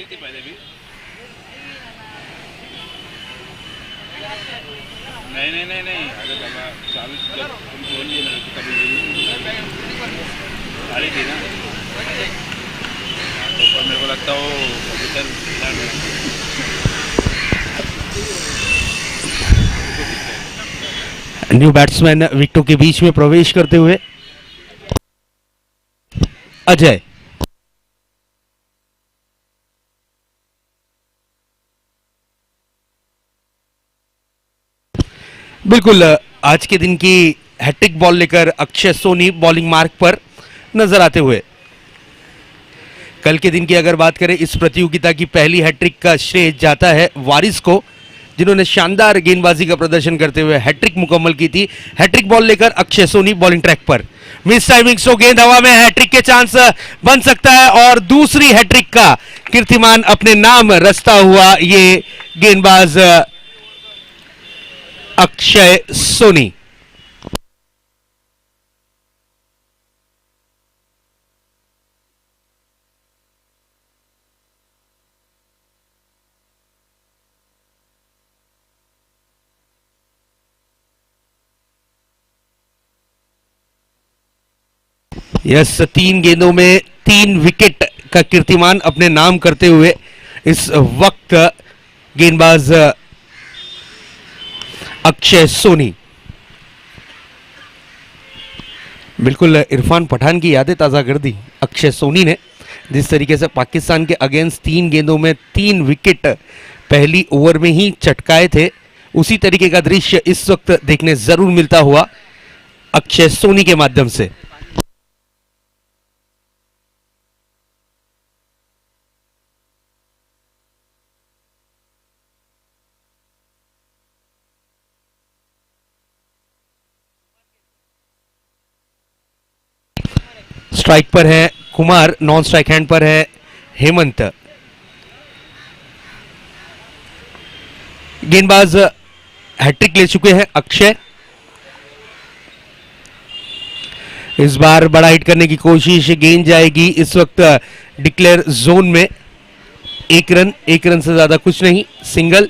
थी पहले भी। नहीं नहीं नहीं नहीं, अरे बाबा चाबी जब तुम खोल लिए मेरे को कभी खाली थी ना, तो ऊपर मेरे को लगता वो कंप्यूटर। न्यू बैट्समैन विकेटों के बीच में प्रवेश करते हुए अजय। बिल्कुल आज के दिन की हैट्रिक बॉल लेकर अक्षय सोनी बॉलिंग मार्क पर नजर आते हुए। कल के दिन की अगर बात करें, इस प्रतियोगिता की पहली हैट्रिक का श्रेय जाता है वारिस को, जिन्होंने शानदार गेंदबाजी का प्रदर्शन करते हुए हैट्रिक मुकम्मल की थी। हैट्रिक बॉल लेकर अक्षय सोनी बॉलिंग ट्रैक पर। मिस टाइमिंग सो गेंद हवा में, हैट्रिक के चांस बन सकता है और दूसरी हैट्रिक का कीर्तिमान अपने नाम रचता हुआ ये गेंदबाज अक्षय सोनी। यस, 3 गेंदों में 3 विकेट का कीर्तिमान अपने नाम करते हुए इस वक्त गेंदबाज अक्षय सोनी। बिल्कुल इरफान पठान की यादें ताज़ा कर दी अक्षय सोनी ने, जिस तरीके से पाकिस्तान के अगेंस्ट 3 गेंदों में 3 विकेट पहली ओवर में ही चटकाए थे, उसी तरीके का दृश्य इस वक्त देखने जरूर मिलता हुआ अक्षय सोनी के माध्यम से। स्ट्राइक पर है कुमार, नॉन स्ट्राइक हैंड पर है हेमंत। गेंदबाज हैट्रिक ले चुके हैं अक्षय। इस बार बड़ा हिट करने की कोशिश, गेंद जाएगी इस वक्त डिक्लेयर जोन में। 1 रन, 1 रन से ज्यादा कुछ नहीं, सिंगल।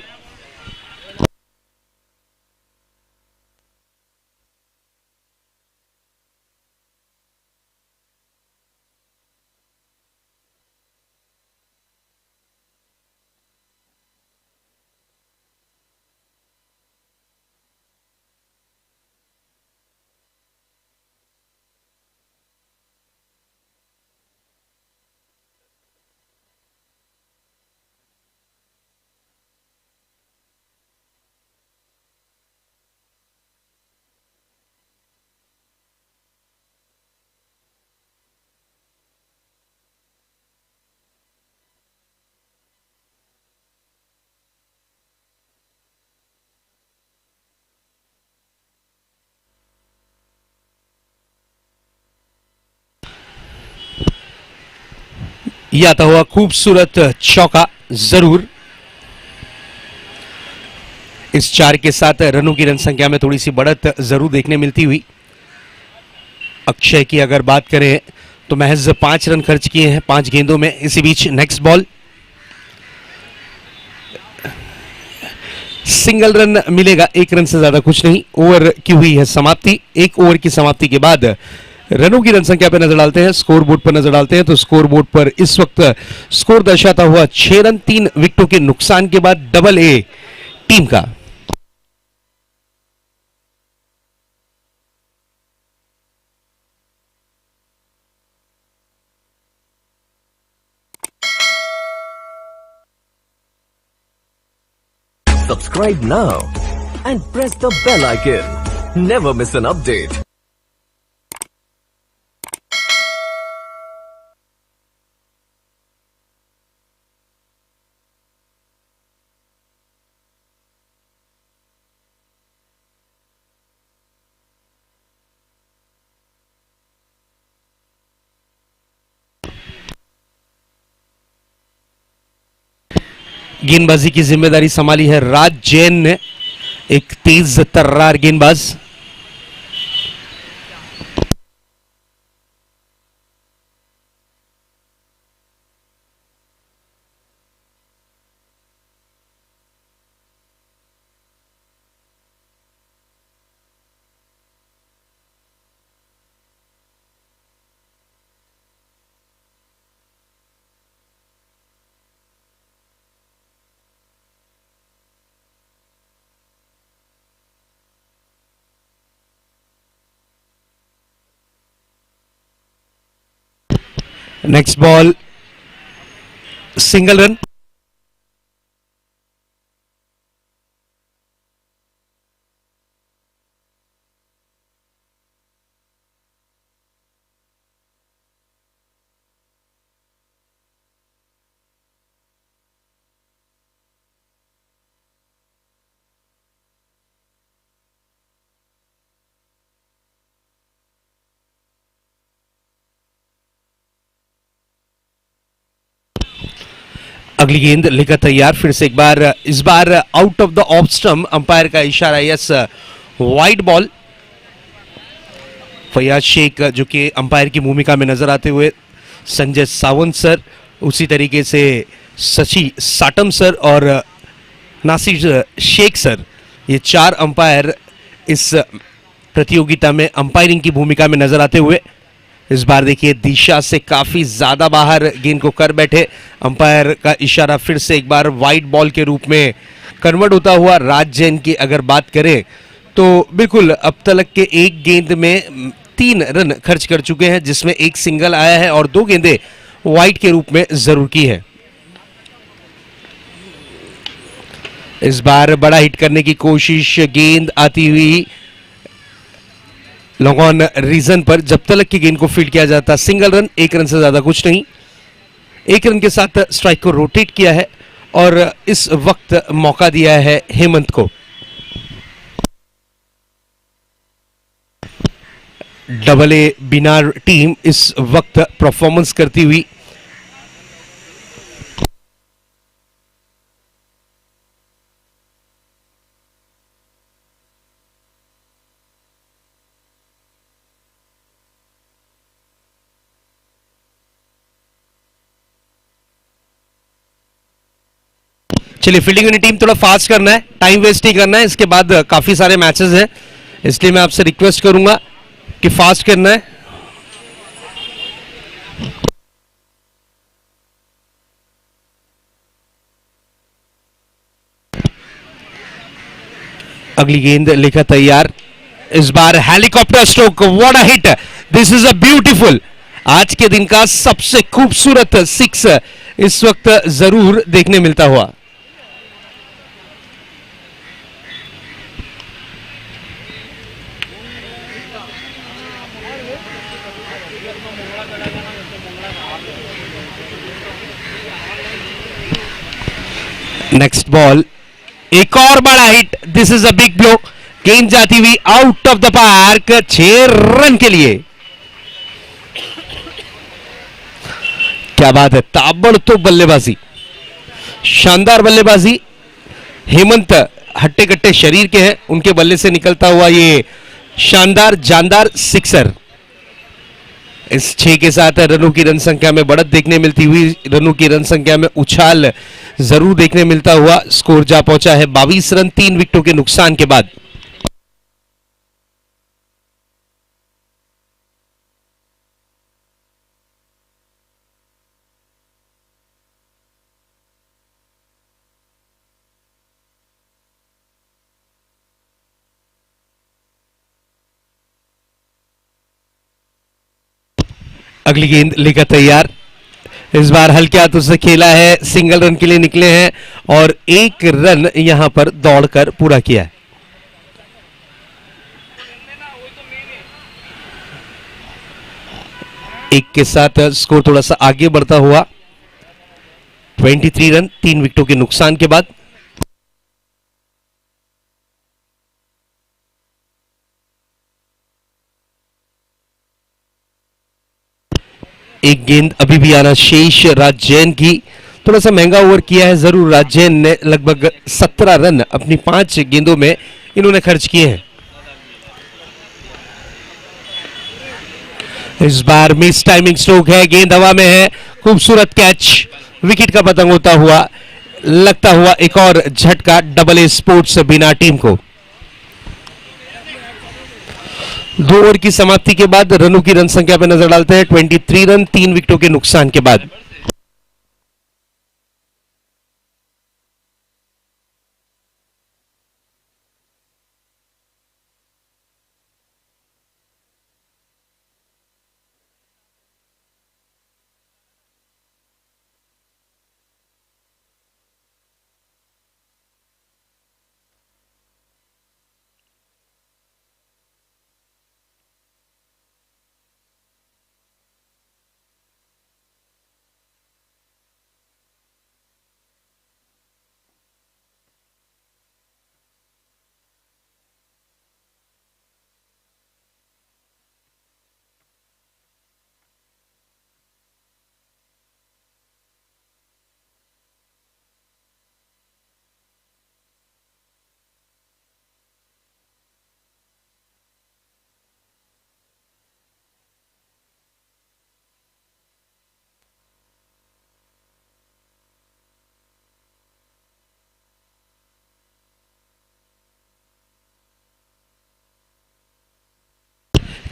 यह आता हुआ खूबसूरत चौका जरूर। इस 4 के साथ रनों की रन संख्या में थोड़ी सी बढ़त जरूर देखने मिलती हुई। अक्षय की अगर बात करें तो महज 5 रन खर्च किए हैं 5 गेंदों में। इसी बीच नेक्स्ट बॉल, सिंगल रन मिलेगा, 1 रन से ज्यादा कुछ नहीं। ओवर की हुई है समाप्ति। 1 ओवर की समाप्ति के बाद रनों की रन संख्या पर नजर डालते हैं, स्कोर बोर्ड पर नजर डालते हैं। तो स्कोर बोर्ड पर इस वक्त स्कोर दर्शाता हुआ 6 रन 3 विकेटों के नुकसान के बाद डबल ए टीम का। Subscribe now and press the bell icon. Never miss an update. गेंदबाजी की जिम्मेदारी संभाली है राज जैन ने, एक तेज तर्रार गेंदबाज। Next ball single run. अगली गेंद लेकर तैयार, फिर से एक बार, इस बार out of the off stump, umpire का इशारा, yes wide ball. Faiyaz Shaikh जो कि अंपायर की भूमिका में नजर आते हुए, संजय सावंत सर, उसी तरीके से शशि साटम सर और नासिर शेख सर, ये 4 अंपायर इस प्रतियोगिता में अंपायरिंग की भूमिका में नजर आते हुए। इस बार देखिए दिशा से काफी ज्यादा बाहर गेंद को कर बैठे, अंपायर का इशारा फिर से एक बार वाइड बॉल के रूप में कन्वर्ट होता हुआ। राज जैन की अगर बात करें तो बिल्कुल अब तक के एक गेंद में 3 रन खर्च कर चुके हैं, जिसमें एक सिंगल आया है और 2 गेंदें वाइड के रूप में जरूर की है। इस बार बड़ा हिट करने की कोशिश, गेंद आती हुई लॉन्ग ऑन रीजन पर, जब तलक की गेंद को फील्ड किया जाता सिंगल रन, 1 रन से ज्यादा कुछ नहीं। 1 रन के साथ स्ट्राइक को रोटेट किया है और इस वक्त मौका दिया है हेमंत को। डबल ए बिनार टीम इस वक्त परफॉर्मेंस करती हुई चलिए फील्डिंग यूनिट टीम थोड़ा फास्ट करना है, टाइम वेस्ट नहीं करना है, इसके बाद काफी सारे मैचेस हैं, इसलिए मैं आपसे रिक्वेस्ट करूंगा कि फास्ट करना है। अगली गेंद लेकर तैयार, इस बार helicopter stroke, what a hit, this is a beautiful, आज के दिन का सबसे खूबसूरत 6 इस वक्त जरूर देखने मिलता हुआ। नेक्स्ट बॉल, एक और बड़ा hit, this is a big blow, गेंद जाती हुई out of the park, 6 run के लिए। क्या बात है, ताबड़तोड़ बल्लेबाजी, शानदार बल्लेबाजी। हेमंत हट्टे कट्टे शरीर के हैं, उनके बल्ले से निकलता हुआ ये शानदार जानदार सिक्सर। इस 6 के साथ रनों की रन संख्या में बढ़त देखने मिलती हुई, रनों की रन संख्या में उछाल जरूर देखने मिलता हुआ। स्कोर जा पहुंचा है 22 रन 3 विकेटों के नुकसान के बाद। अगली गेंद लेकर तैयार, इस बार हल्के हाथों से खेला है, सिंगल रन के लिए निकले हैं और 1 रन यहां पर दौड़कर पूरा किया है। एक के साथ स्कोर थोड़ा सा आगे बढ़ता हुआ, 23 रन 3 विकेटों के नुकसान के बाद। एक गेंद अभी भी आना शेष राज जैन की, थोड़ा सा महंगा ओवर किया है जरूर राज जैन ने, लगभग 17 रन अपनी 5 गेंदों में इन्होंने खर्च किए हैं। इस बार मिस टाइमिंग स्ट्रोक है, गेंद हवा में है, खूबसूरत कैच, विकेट का पतंग होता हुआ, लगता हुआ एक और झटका डबल ए स्पोर्ट्स बिना टीम को। 2 ओवर की समाप्ति के बाद रनों की रन संख्या पर नजर डालते हैं, 23 रन 3 विकेटों के नुकसान के बाद।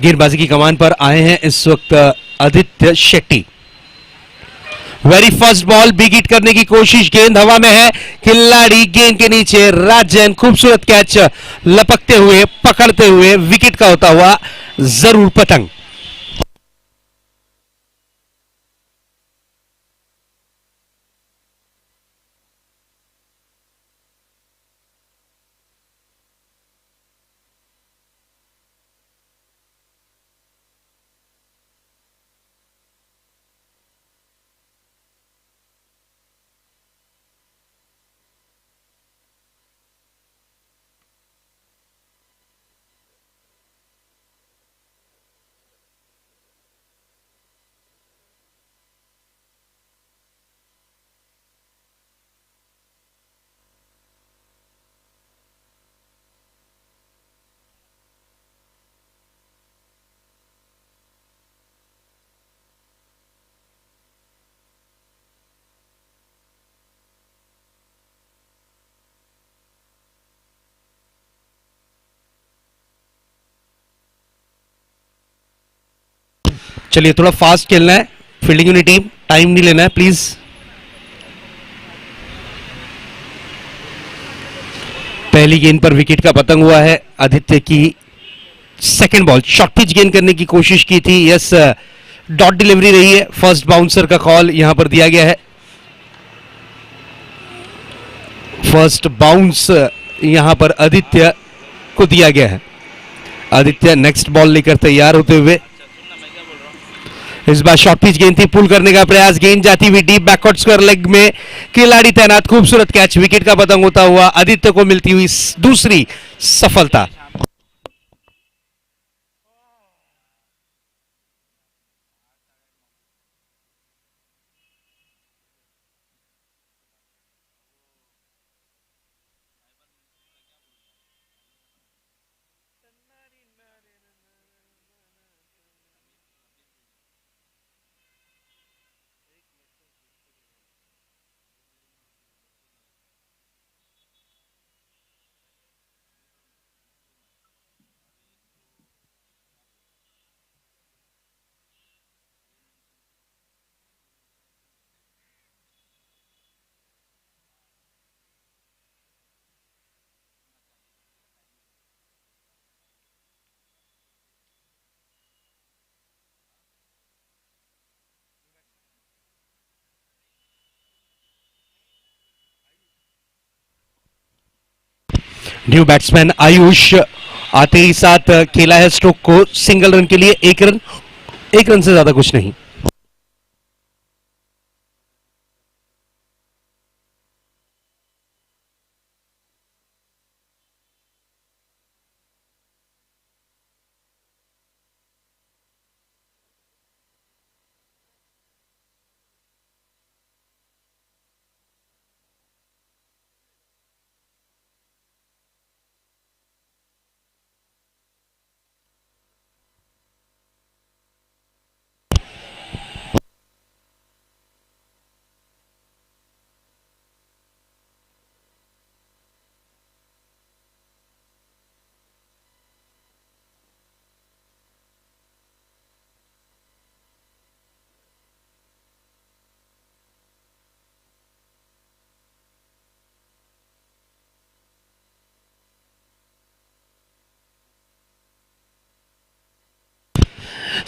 गेंदबाजी की कमान पर आए हैं इस वक्त Aditya Shetty. Very first ball, big hit करने की कोशिश, गेंद हवा में है, खिलाड़ी गेंद के नीचे, राजन खूबसूरत कैच, लपकते हुए पकड़ते हुए विकेट का होता हुआ जरूर पतंग। चलिए थोड़ा फास्ट खेलना है, फील्डिंग यूनिट टीम, टाइम नहीं लेना है प्लीज। पहली गेंद पर विकेट का पतंग हुआ है आदित्य की। सेकंड बॉल शॉर्ट पिच गेंद करने की कोशिश की थी, यस डॉट डिलीवरी रही है, फर्स्ट बाउंसर का कॉल यहां पर दिया गया है। फर्स्ट बाउंस यहां पर आदित्य को दिया गया है। आदित्य नेक्स्ट बॉल लेकर तैयार होते हुए, इस बार शॉर्ट पिच गेंद थी, पुल करने का प्रयास, गेंद जाती हुई डीप बैकवर्ड स्क्वायर लेग में, खिलाड़ी तैनात, खूबसूरत कैच, विकेट का पतंग होता हुआ आदित्य को मिलती हुई दूसरी सफलता। न्यू बैट्समैन आयुष आते ही साथ खेला है स्ट्रोक को सिंगल रन के लिए, एक रन से ज्यादा कुछ नहीं।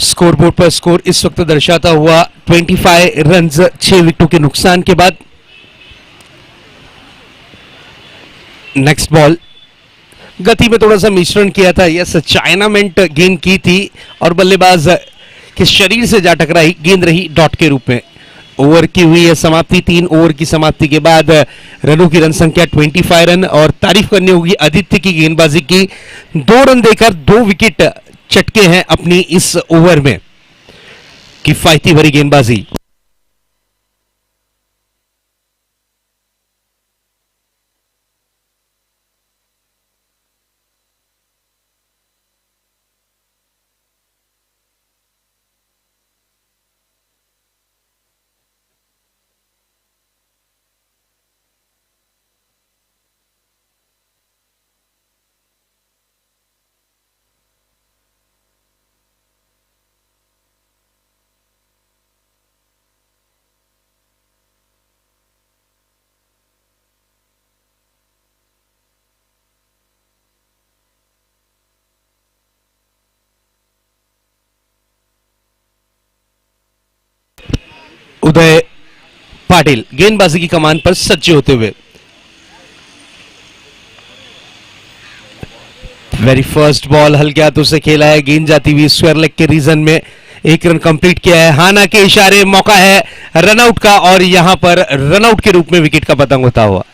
स्कोरबोर्ड पर स्कोर इस वक्त दर्शाता हुआ 25 रन 6 विकेटों के नुकसान के बाद। नेक्स्ट बॉल, गति में थोड़ा सा मिश्रण किया था, यस चाइनामेंट गेंद की थी और बल्लेबाज के शरीर से जा टकराई, गेंद रही डॉट के रूप में। ओवर की हुई है समाप्ति, 3 ओवर की समाप्ति के बाद रनों की रन संख्या 25 रन। और तारीफ करनी होगी आदित्य की गेंदबाजी की, 2 रन देकर 2 विकेट चटके हैं अपनी इस ओवर में, किफायती भरी गेंदबाजी। उदय पाटिल गेंदबाजी की कमान पर सज्ज होते हुए। वेरी फर्स्ट बॉल हल्के हाथों से खेला है, गेंद जाती हुई स्क्वायर लेग के रीजन में, एक रन कंप्लीट किया है। हाना के इशारे मौका है रनआउट का और यहां पर रनआउट के रूप में विकेट का पतंग होता हुआ।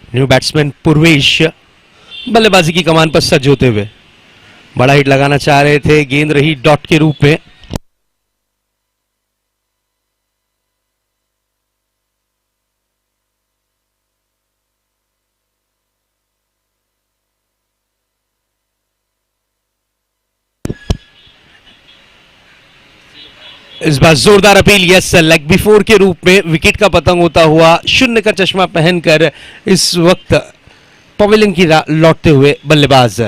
न्यू बैट्समैन पूर्वेश बल्लेबाजी की कमान पर सज्ज होते हुए बड़ा हिट लगाना चाह रहे थे, गेंद रही डॉट के रूप में। इस बार जोरदार अपील, यस लेग बिफोर के रूप में विकेट का पतंग होता हुआ, शून्य का चश्मा पहनकर इस वक्त पवेलियन की लौटते हुए बल्लेबाज।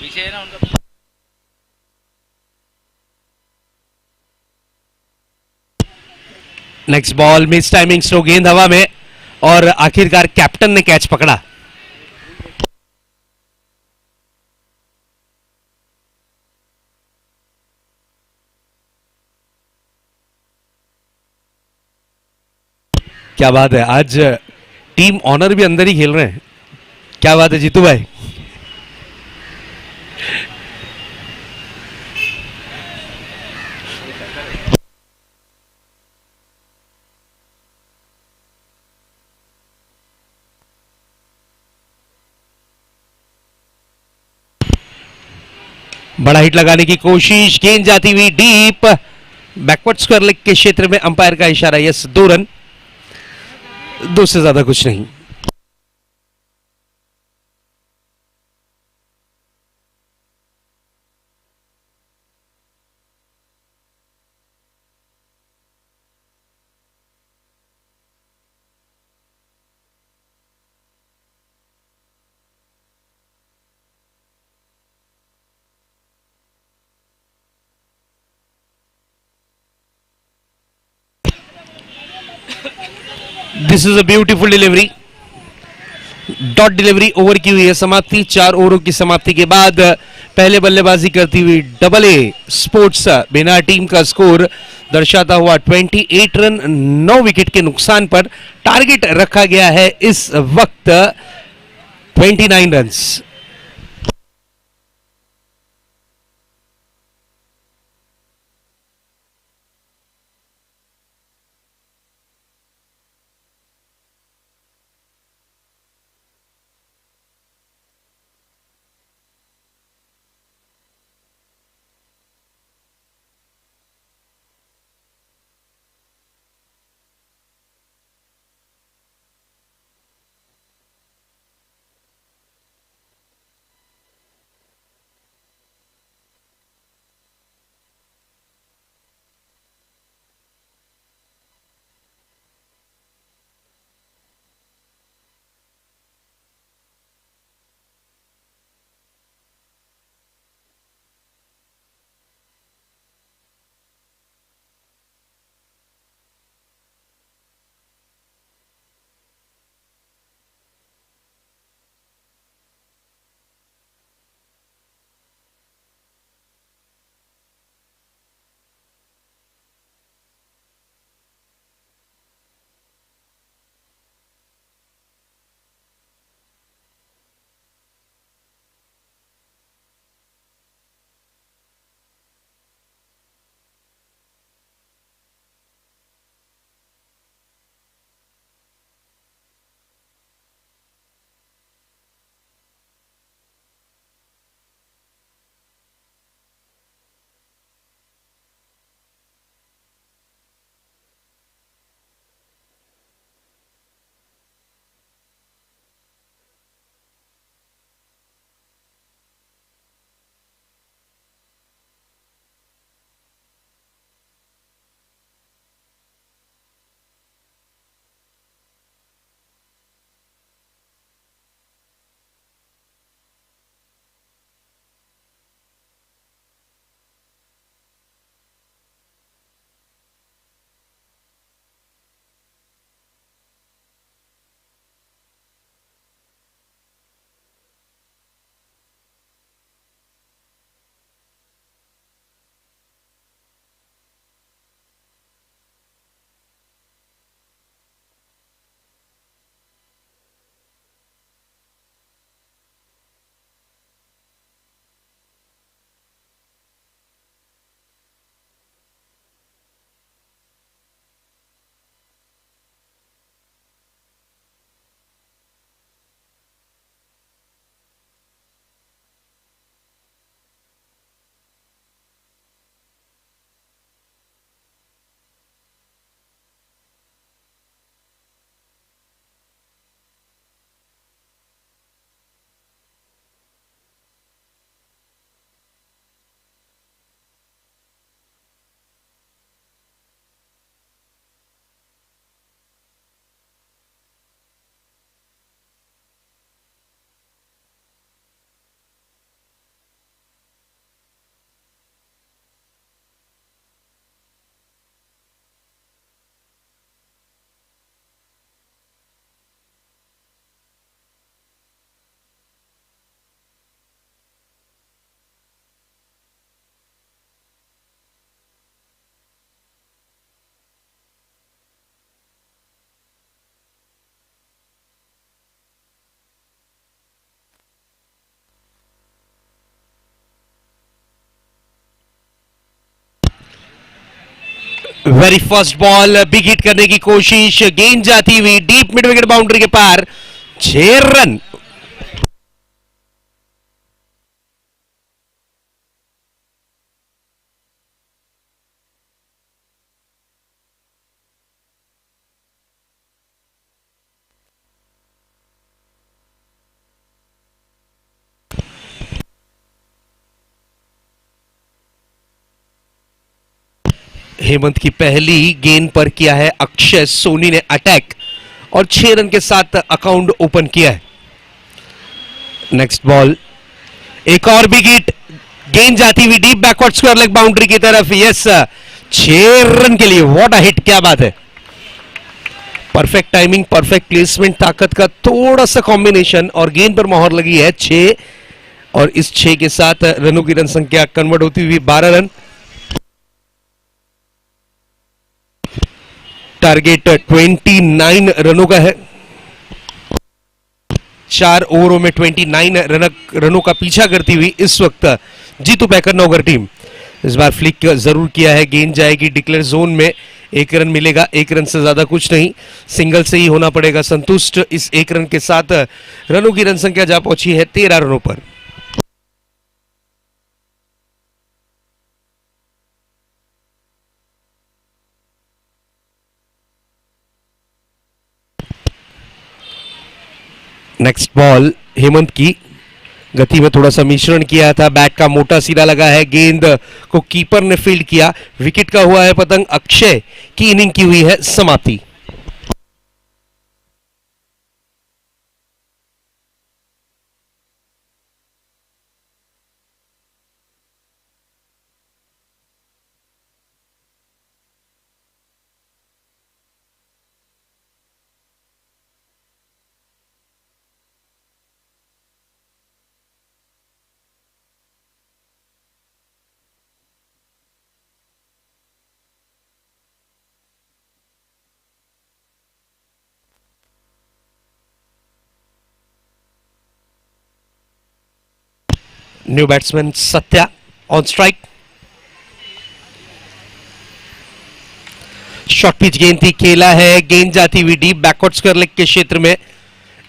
पीछे है ना उनका। Next ball miss timing, slow गेंद हवा में और आखिरकार कैप्टन ने कैच पकड़ा। क्या बात है, आज टीम ऑनर भी अंदर ही खेल रहे हैं। क्या बात है जीतू भाई। बड़ा हिट लगाने की कोशिश, गेंद जाती हुई डीप, बैकवर्ड स्क्वायर लेग के क्षेत्र में अंपायर का इशारा, यस 2 रन, 2 से ज्यादा कुछ नहीं। This is a beautiful delivery, dot delivery over की हुई है समाप्ति। 4 ओवरों की समाप्ति के बाद पहले बल्लेबाजी करती हुई डबल ए स्पोर्ट्स बिना टीम का स्कोर दर्शाता हुआ 28 रन 9 विकेट के नुकसान पर टारगेट रखा गया है इस वक्त 29 runs. Very first ball big hit करने की कोशिश, गेंद जाती हुई डीप मिड विकेट बाउंड्री के पार, 6 रन। हेमंत की पहली गेंद पर किया है अक्षय सोनी ने अटैक और 6 रन के साथ अकाउंट ओपन किया है। नेक्स्ट बॉल, एक और बिग हिट, गेंद जाती हुई deep backward square leg boundary की तरफ। यस, 6 रन के लिए। व्हाट अ हिट, क्या बात है। परफेक्ट टाइमिंग, परफेक्ट प्लेसमेंट, ताकत का थोड़ा सा कॉम्बिनेशन और गेंद पर मोहर लगी है 6, और इस 6 के साथ रनों की रन संख्या कन्वर्ट होती हुई 12 रन। टारगेट 29 रनों का है। 4 ओवरों में 29 रनों का पीछा करती हुई इस वक्त जीतू पैकर नौगर टीम। इस बार फ्लिक जरूर किया है, गेंद जाएगी डिक्लेयर जोन में, 1 रन मिलेगा, 1 रन से ज्यादा कुछ नहीं, सिंगल से ही होना पड़ेगा संतुष्ट। इस 1 रन के साथ रनों की रन संख्या जा पहुंची है 13 रनों पर। नेक्स्ट बॉल, हेमंत की गति में थोड़ा सा मिश्रण किया था, बैट का मोटा सिरा लगा है, गेंद को कीपर ने फील्ड किया, विकेट का हुआ है पतंग। अक्षय की इनिंग की हुई है समाप्ति। New batsman Satya on strike. Short pitch गेंद थी, खेला है, गेंद जाती हुई डीप बैकवर्ड स्क्वायर लेग के क्षेत्र में,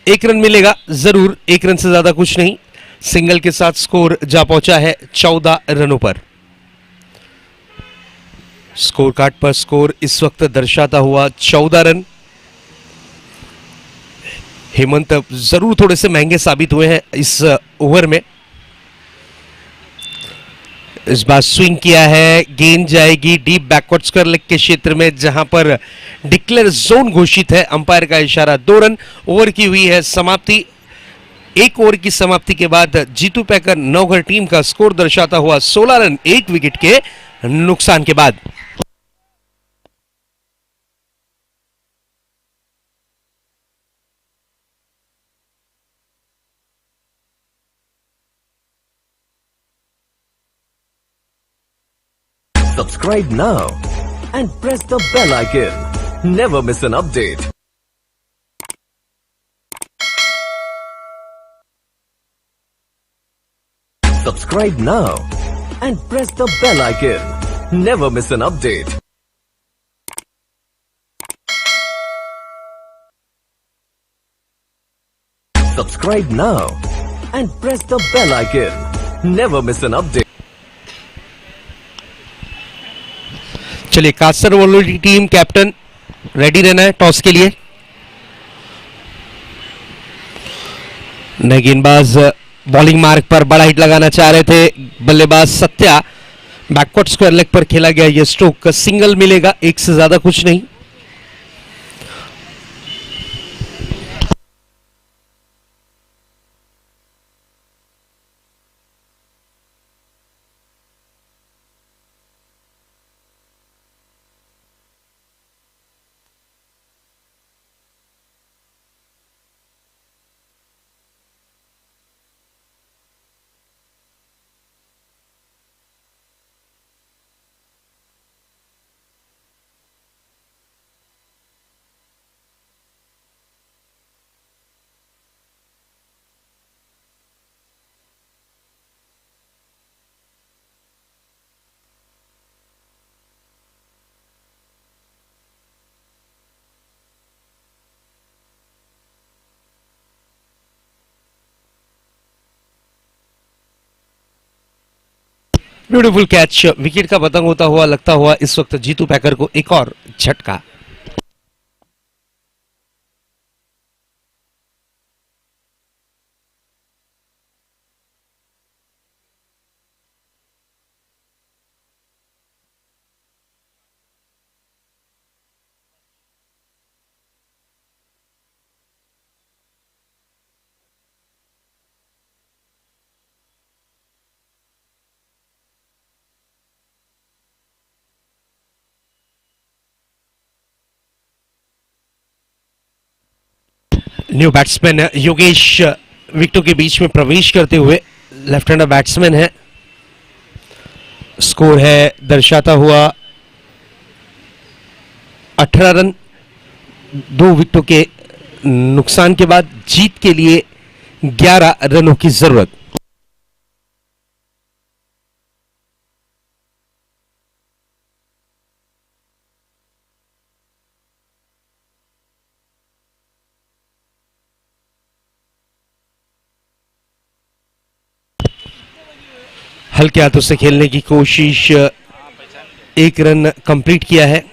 1 रन मिलेगा जरूर, 1 रन से ज्यादा कुछ नहीं, सिंगल के साथ स्कोर जा पहुंचा है 14 रनों पर। स्कोर कार्ड पर स्कोर इस वक्त दर्शाता हुआ 14 रन। हेमंत जरूर थोड़े से महंगे साबित हुए हैं इस ओवर में। इस बार स्विंग किया है, गेंद जाएगी डीप बैकवर्ड स्क्वायर लेग के क्षेत्र में, जहां पर डिक्लेयर जोन घोषित है, अंपायर का इशारा। 2 रन, ओवर की हुई है समाप्ति। 1 ओवर की समाप्ति के बाद जीतू पैकर नौगर टीम का स्कोर दर्शाता हुआ 16 रन 1 विकेट के नुकसान के बाद। Subscribe now and press the bell icon. Never miss an update. Subscribe now and press the bell icon. Never miss an update. Subscribe now and press the bell icon. Never miss an update. चलिए, कासर वालों की team captain ready रहना है toss के लिए। नए गेंदबाज bowling mark पर बड़ा हिट लगाना चाह रहे थे, बल्लेबाज सत्या। बैकवर्ड स्क्वायर लेग पर खेला गया यह स्ट्रोक, सिंगल मिलेगा, 1 से ज्यादा कुछ नहीं। ब्यूटीफुल कैच, विकेट का पतंग होता हुआ लगता हुआ इस वक्त जीतू पैकर को एक और झटका। न्यू बैट्समैन योगेश विकेटों के बीच में प्रवेश करते हुए लेफ्ट हैंडर बैट्समैन है। स्कोर है दर्शाता हुआ 18 रन। 2 विकेटों के नुकसान के बाद जीत के लिए 11 रनों की जरूरत। हल्के हाथों से खेलने की कोशिश, 1 रन कंप्लीट किया है।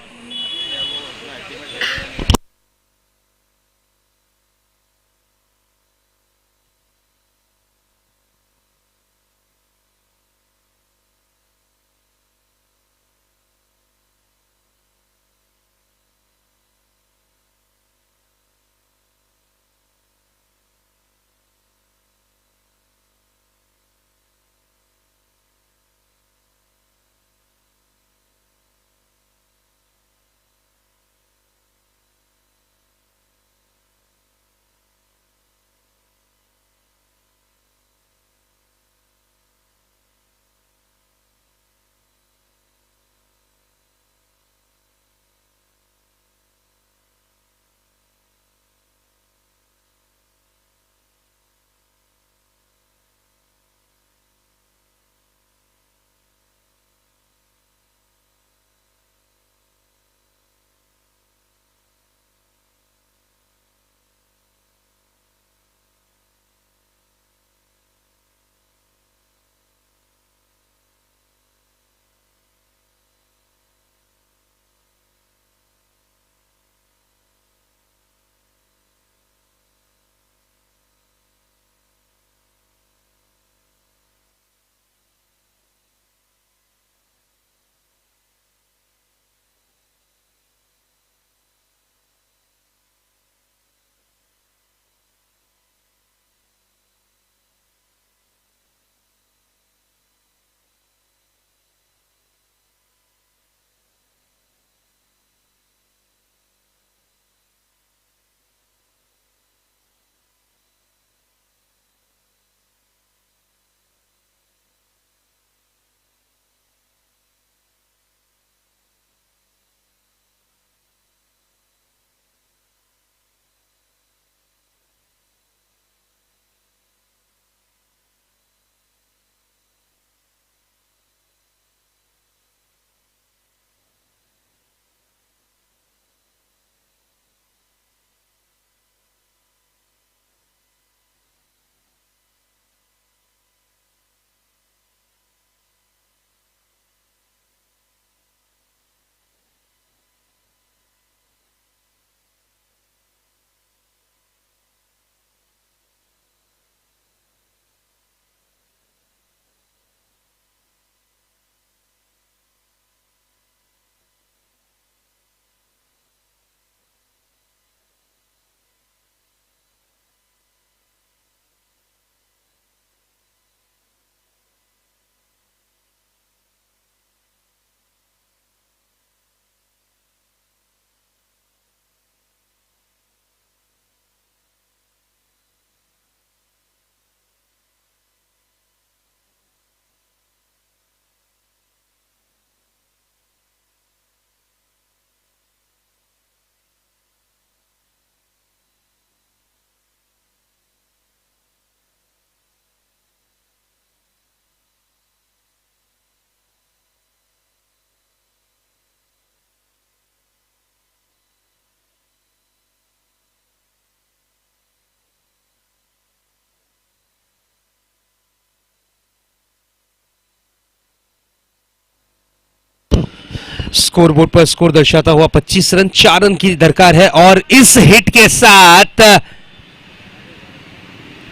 स्कोरबोर्ड पर स्कोर दर्शाता हुआ 25 रन, 4 रन की दरकार है और इस हिट के साथ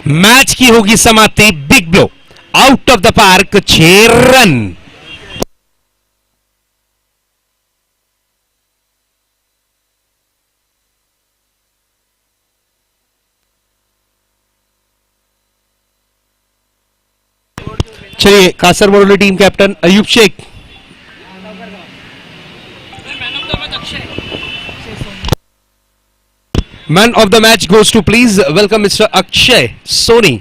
मैच की होगी समाप्ति। Big blow, out of the park, 6 run. चलिए, Kasaragod team captain Ayub Shaikh. Man of the match goes to, please welcome Mr. Akshay Soni.